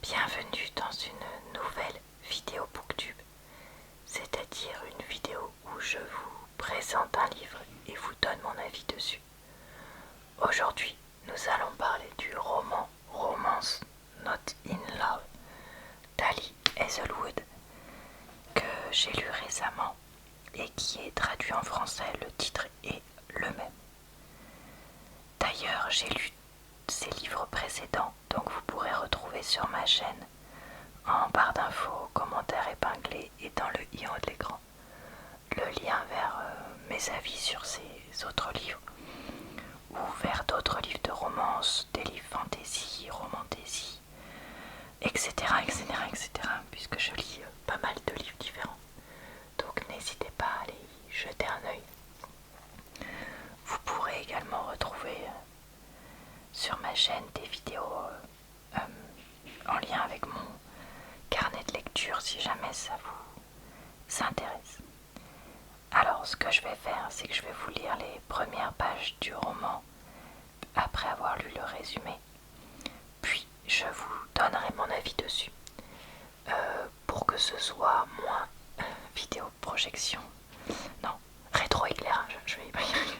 Bienvenue dans une nouvelle vidéo booktube, c'est-à-dire une vidéo où je vous présente un livre et vous donne mon avis dessus. Aujourd'hui, nous allons parler du roman Romance Not in Love d'Ali Hazelwood que j'ai lu récemment et qui est traduit en français. Le titre est le même. D'ailleurs, j'ai lu ces livres précédents, donc vous pourrez retrouver sur ma chaîne en barre d'infos, commentaires épinglés et dans le i en haut de l'écran le lien vers mes avis sur ces autres livres ou vers d'autres livres de romance, des livres fantasy, romantasy, etc., etc., etc., puisque je lis pas mal de livres différents. Donc n'hésitez pas à aller y jeter un œil. Vous pourrez également retrouver sur ma chaîne des vidéos en lien avec mon carnet de lecture si jamais ça vous intéresse. Alors ce que je vais faire, c'est que je vais vous lire les premières pages du roman après avoir lu le résumé, puis je vous donnerai mon avis dessus pour que ce soit moins vidéo projection, non, rétroéclairage, je vais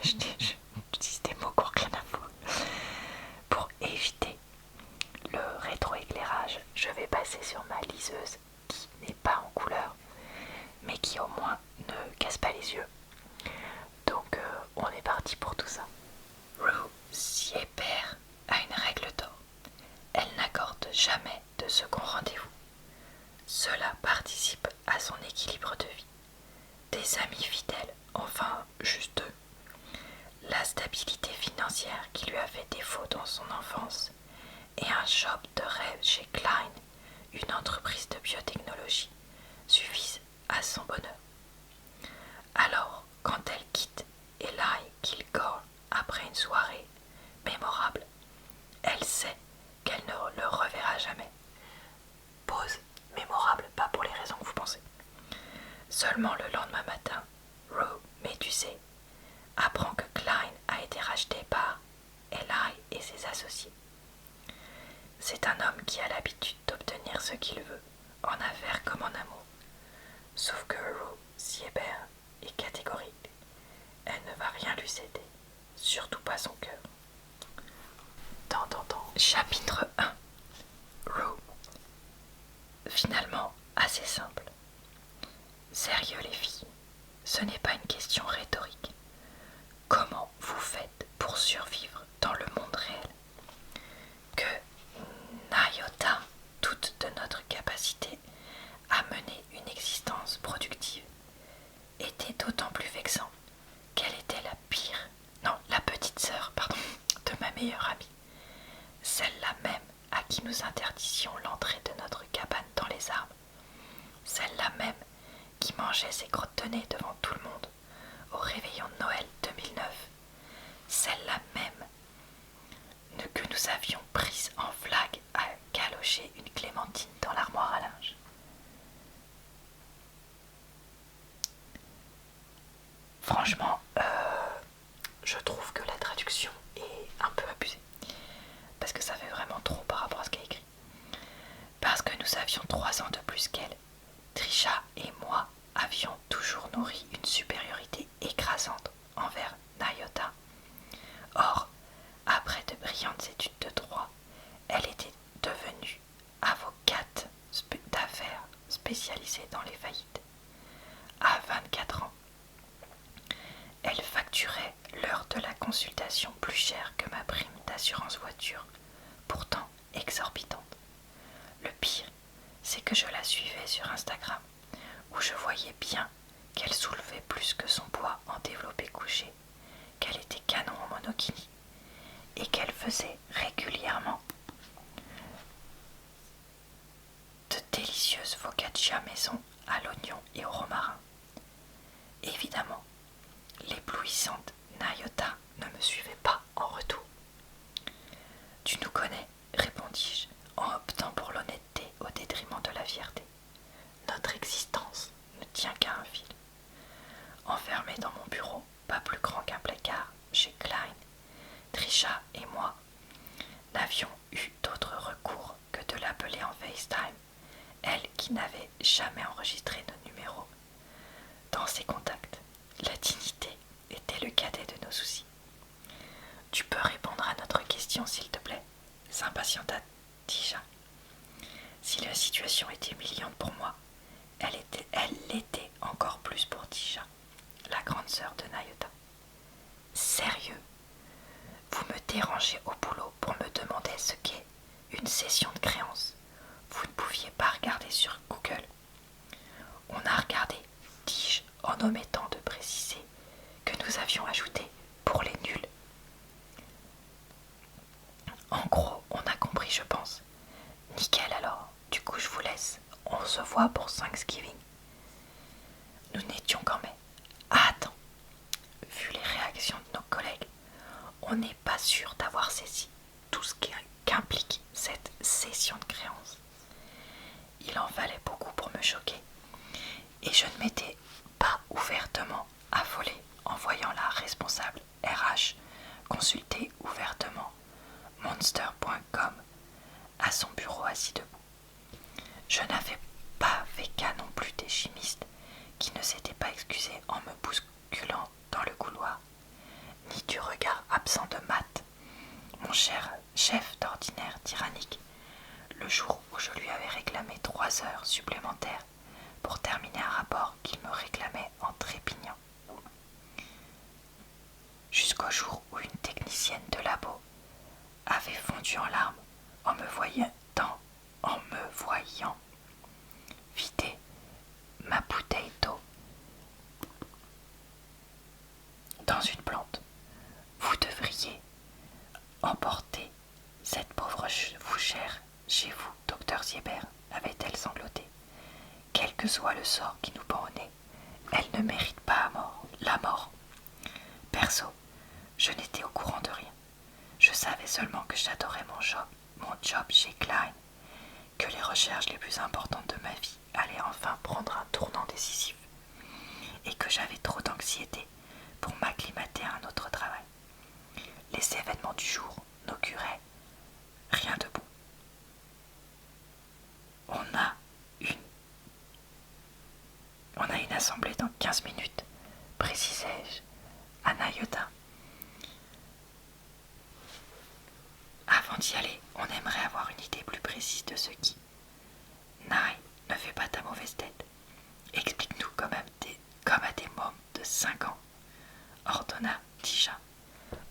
j'utilise des mots qui n'ont rien à voir. Pour éviter le rétroéclairage, je vais passer sur ma liseuse qui n'est pas en couleur mais qui au moins ne casse pas les yeux. Donc on est parti pour tout ça. Rue Sieber a une règle d'or. Elle n'accorde jamais de second rendez-vous. Cela participe à son équilibre de vie. Des amis fidèles, enfin juste eux. La stabilité financière qui lui a fait défaut dans son enfance et un job de rêve chez Klein, une entreprise de biotechnologie, suffisent à son bonheur. Alors, quand elle quitte Eli Kilgore après une soirée mémorable, elle sait qu'elle ne le reverra jamais. Pause mémorable, pas pour les raisons que vous pensez. Seulement le lendemain matin, Rue médusée apprend que Klein a été racheté par Eli et ses associés. C'est un homme qui a l'habitude d'obtenir ce qu'il veut, en affaires comme en amour. Sauf que Rue Sieber est catégorique. Elle ne va rien lui céder, surtout pas son cœur. Chapitre 1. Rue. Finalement, assez simple. Sérieux les filles, ce n'est pas une question rhétorique. Comment vous faites pour survivre dans le monde réel? Que n'ayota toute de notre capacité à mener une existence productive était d'autant plus vexant qu'elle était la petite sœur, de ma meilleure amie, celle-là même à qui nous interdisions l'entrée de notre cabane dans les arbres, celle-là même qui mangeait ses crottes de nez devant tout le monde au réveillon de Noël 2009, celle-là même que nous avions prise en flag à galocher une clémentine dans l'armoire à linge. Franchement, je trouve que la traduction est un peu abusée, parce que ça fait vraiment trop par rapport à ce qu'elle a écrit. Parce que nous avions 3 ans de plus qu'elle, Trisha et moi avions toujours nourri une supériorité écrasante envers Nyota. Or, après de brillantes études de droit, elle était devenue avocate d'affaires spécialisée dans les faillites. À 24 ans, elle facturait l'heure de la consultation plus chère que ma prime d'assurance voiture, pourtant exorbitante. Le pire, c'est que je la suivais sur Instagram, où je voyais bien qu'elle soulevait plus que son poids en développé couché, qu'elle était canon en monokini, et qu'elle faisait régulièrement de délicieuses focaccia maison à l'oignon et au romarin. Évidemment, l'éblouissante Nyota ne me suivait pas en retour. Tu nous connais, répondis-je, en optant pour l'honnêteté au détriment de la fierté. Notre existence ne tient qu'à un fil. Enfermés dans mon bureau, pas plus grand qu'un placard, chez Klein, Trisha et moi n'avions eu d'autre recours que de l'appeler en FaceTime qu'il n'avait jamais enregistré nos numéros dans ses contacts. La dignité était le cadet de nos soucis. Tu peux répondre à notre question, s'il te plaît, s'impatienta Tisha. Si la situation était humiliante pour moi, elle l'était encore plus pour Tisha, la grande sœur de Nayota. Sérieux, vous me dérangez au boulot pour me demander ce qu'est une cession de créance. Vous ne pouviez pas regarder sur Google. On a regardé, dis-je en omettant de préciser que nous avions ajouté pour les nuls. En gros, on a compris, je pense. Nickel alors, du coup je vous laisse. On se voit pour Thanksgiving. Nous n'étions quand même. Ah, attends, vu les réactions de nos collègues, on n'est pas sûr d'avoir saisi tout ce qu'implique cette cession de créance. Il en fallait beaucoup pour me choquer, et je ne m'étais pas ouvertement affolée en voyant la responsable RH consulter ouvertement monster.com à son bureau assis debout. Je n'avais pas fait cas non plus des chimistes qui ne s'étaient pas excusés en me bousculant dans le couloir, ni du regard absent de Matt, mon cher chef d'ordinaire tyrannique, le jour où je lui avais réclamé 3 heures supplémentaires pour terminer un rapport qu'il me réclamait en trépignant. Jusqu'au jour où une technicienne de labo avait fondu en larmes en me voyant vider ma bouteille d'eau dans une plante. Vous devriez emporter cette pauvre fougère chez vous, docteur Siebert, avait-elle sangloté. Quel que soit le sort qui nous pend au nez, elle ne mérite pas la mort. Perso, je n'étais au courant de rien. Je savais seulement que j'adorais mon job chez Klein, que les recherches les plus importantes de ma vie allaient enfin prendre un tournant décisif, et que j'avais trop d'anxiété pour m'acclimater à un autre travail. Les événements du jour n'auguraient rien de bon. On a une assemblée dans 15 minutes, précisai-je à Nayota. Avant d'y aller, on aimerait avoir une idée plus précise de ce qui. Nai, ne fais pas ta mauvaise tête. Explique-nous comme à des mômes de 5 ans, ordonna Tisha.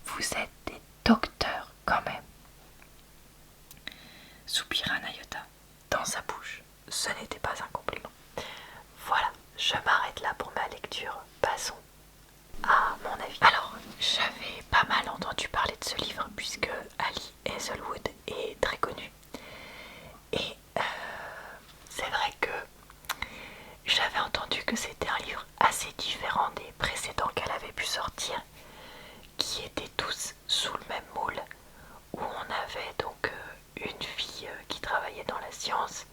Vous êtes des docteurs quand même. Soupira Nayota. Dans sa bouche, ce n'était pas un compliment. Voilà, je m'arrête là pour ma lecture. Passons à mon avis. Alors, j'avais pas mal entendu parler de ce livre puisque Ali Hazelwood est très connue. Et c'est vrai que j'avais entendu que c'était un livre assez différent des précédents qu'elle avait pu sortir, qui étaient tous sous le même moule, où on avait donc une fille qui travaillait dans la science,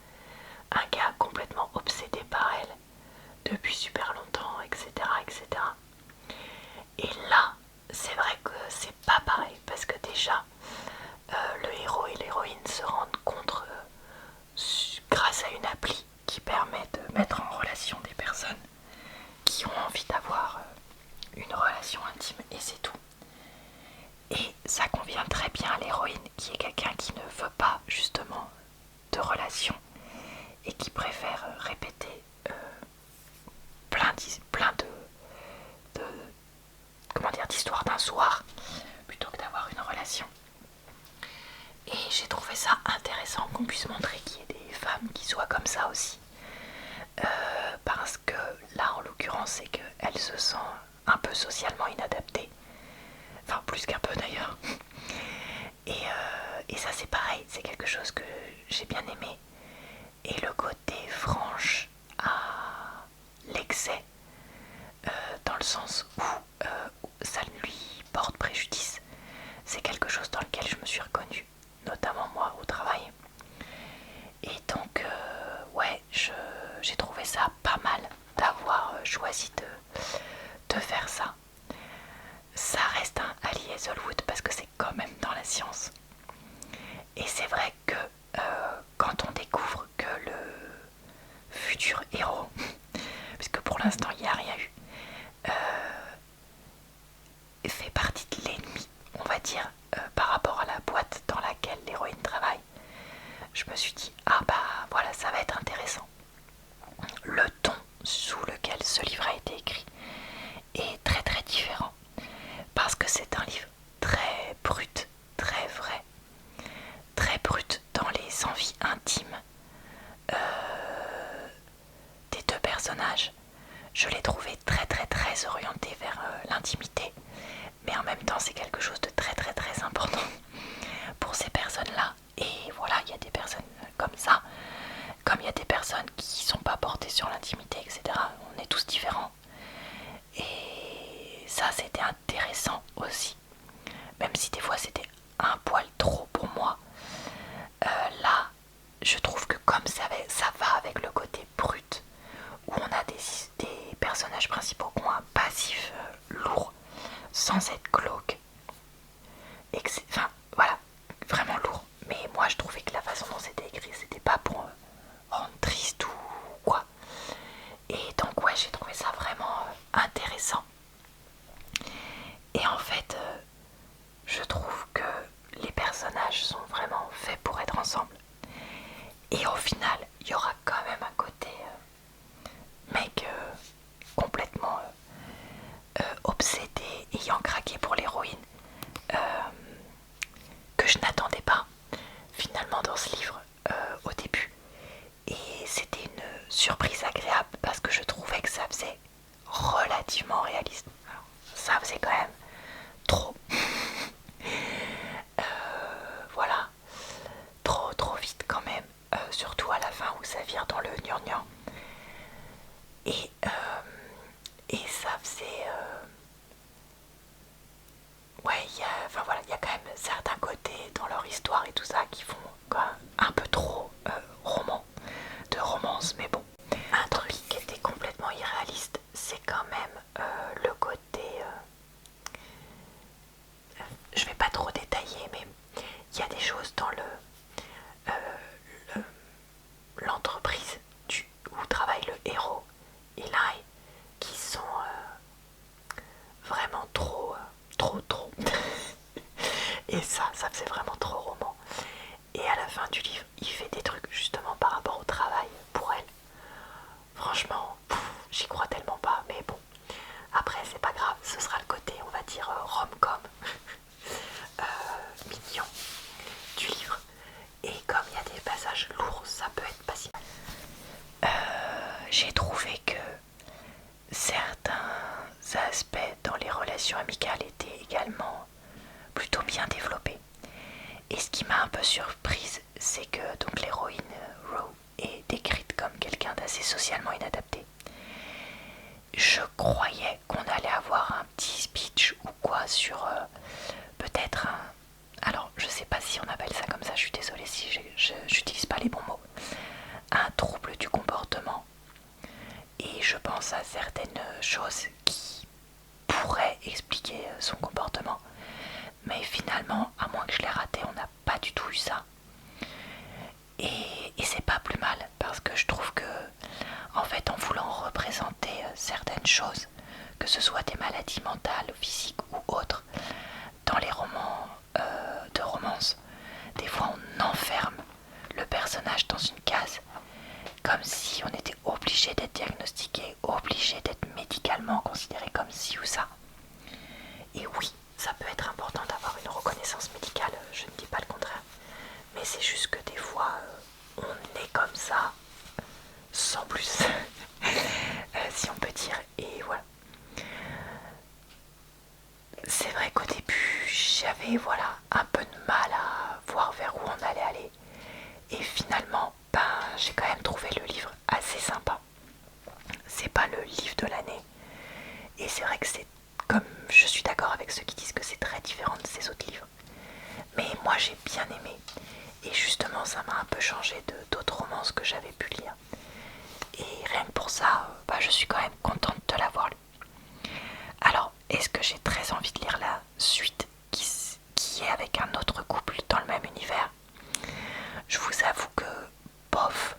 un gars complètement obsédé par elle depuis super longtemps, etc. etc. Et là, c'est vrai que c'est pas pareil, parce que déjà, le héros et l'héroïne se rendent compte grâce à une appli qui permet de mettre en relation des personnes qui ont envie d'avoir une relation intime, et c'est tout. Et ça convient très bien à l'héroïne, qui est quelqu'un qui ne veut pas justement de relation et qui préfère répéter plein d'histoires d'un soir plutôt que d'avoir une relation. Et j'ai trouvé ça intéressant qu'on puisse montrer qu'il y ait des femmes qui soient comme ça aussi, parce que là en l'occurrence c'est qu'elle se sent un peu socialement inadaptée, enfin plus qu'un peu d'ailleurs. Et ça c'est pareil, c'est quelque chose que j'ai bien aimé, et le côté franche à l'excès, dans le sens où ça lui porte préjudice, c'est quelque chose dans lequel je me suis reconnue, notamment moi au travail. Et donc ouais, j'ai trouvé ça pas mal d'avoir choisi de faire ça. Ça reste un Ali Hazelwood parce que c'est quand même dans la science. Et c'est vrai que quand on découvre que je me suis dit, ah bah voilà, ça va être intéressant. Le ton sous lequel ce livre a été écrit est très très différent, parce que c'est un livre très brut, très vrai, très brut dans les envies intimes des deux personnages. Je l'ai trouvé très très très orienté vers l'intimité, mais en même temps c'est quelque chose de très très très important pour ces personnes-là. Et voilà, il y a des personnes comme ça, comme il y a des personnes qui sont pas portées sur l'intimité, etc. On est tous différents. Et ça, c'était intéressant aussi. Même si des fois c'était un poil trop pour moi. Là, je trouve que comme ça va avec le côté brut, où on a des personnages principaux qui ont un passif lourd, sans être glauque. Enfin, voilà, vraiment lourd. Mais moi, je trouvais que la façon dont c'était écrit, c'était pas pour rendre triste ou quoi. Et donc, ouais, j'ai trouvé ça vraiment intéressant. Et en fait, je trouve que les personnages sont vraiment faits pour être ensemble. Et au final, il y aura quand même un côté mec complètement obsédé, ayant craqué pour l'héroïne, que je n'attendais pas finalement dans ce livre au début. Et c'était une surprise agréable parce que je trouvais que ça faisait relativement réaliste. Alors, ça faisait quand même trop. Voilà, trop vite quand même, surtout à la fin où ça vire dans le gnangnan. Et, ça faisait... ouais, enfin voilà, il y a quand même certains côtés dans leur histoire et tout ça qui font quand même un peu trop roman, de romance, mais bon. Un truc qui était complètement irréaliste, c'est quand même le côté... je vais pas trop détailler, mais il y a des choses dans l'entreprise où travaille le héros, Eli, qui sont vraiment trop. Et ça faisait vraiment trop roman. Et à la fin du livre, il fait des trucs justement par rapport au travail pour elle. Franchement, j'y crois tellement pas, mais bon. Après, c'est pas grave, ce sera le côté, on va dire, rom-com, mignon du livre. Et comme il y a des passages lourds, ça peut être pas si mal. J'ai trouvé que certains aspects dans les relations amicales étaient également plutôt bien développés. Et ce qui m'a un peu surprise, c'est que donc l'héroïne Rue est décrite comme quelqu'un d'assez socialement inadapté. Je croyais qu'on allait avoir un petit speech ou quoi sur peut-être un... Alors je sais pas si on appelle ça comme ça, je suis désolée si j'utilise pas les bons mots. Un trouble du comportement. Et je pense à certaines choses qui pourraient expliquer son comportement. Mais finalement, à moins que je l'ai raté, on n'a pas du tout eu ça. Et c'est pas plus mal, parce que je trouve que, en fait, en voulant représenter certaines choses, que ce soit des maladies mentales, physiques ou autres, dans les romans de romance, des fois on enferme le personnage dans une case, comme si on était obligé d'être diagnostiqué, obligé d'être médicalement considéré comme ci ou ça. Et oui, ça peut être important d'avoir une reconnaissance médicale, je ne dis pas le contraire. Mais c'est juste que des fois, on est comme ça, sans plus, si on peut dire. Et voilà. C'est vrai qu'au début, j'avais un peu de mal à voir vers où on allait aller. Et finalement, j'ai quand même trouvé le livre assez sympa. C'est pas le livre de l'année. Et c'est vrai que c'est comme je suis d'accord avec ceux qui disent que c'est très différent de ces autres livres. Mais moi j'ai bien aimé. Et justement ça m'a un peu changé d'autres romances que j'avais pu lire. Et rien que pour ça, je suis quand même contente de l'avoir lu. Alors, est-ce que j'ai très envie de lire la suite qui est avec un autre couple dans le même univers? Je vous avoue que bof,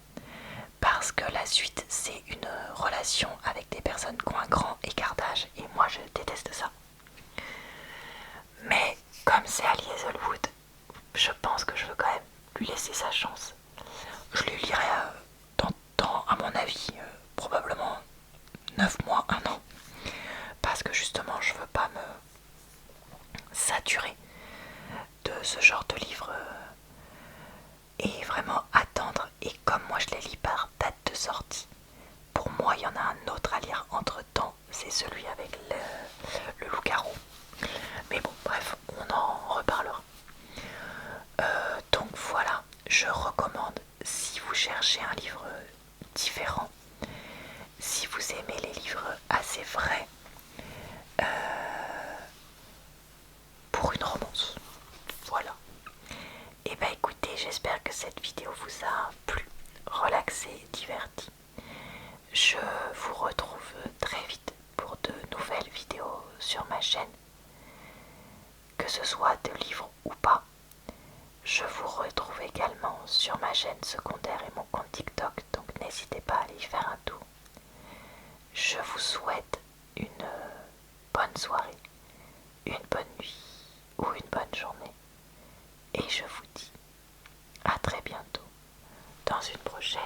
parce que la suite c'est une relation avec des personnes qui ont un grand écart d'âge et moi je déteste ça. Mais comme c'est Ali Hazelwood, je pense que je veux quand même lui laisser sa chance. celui avec le loup-garou. Mais bon, bref, on en reparlera. Donc voilà, je recommande, si vous cherchez un livre différent, si vous aimez les livres assez vrais, pour une romance. Voilà. Et bah écoutez, j'espère que cette vidéo vous a plu, relaxé, diverti. Je vous retrouve très vite pour de nouvelles vidéos sur ma chaîne, que ce soit de livres ou pas. Je vous retrouve également sur ma chaîne secondaire et mon compte TikTok, donc n'hésitez pas à aller y faire un tour. Je vous souhaite une bonne soirée, une bonne nuit ou une bonne journée. Et je vous dis à très bientôt dans une prochaine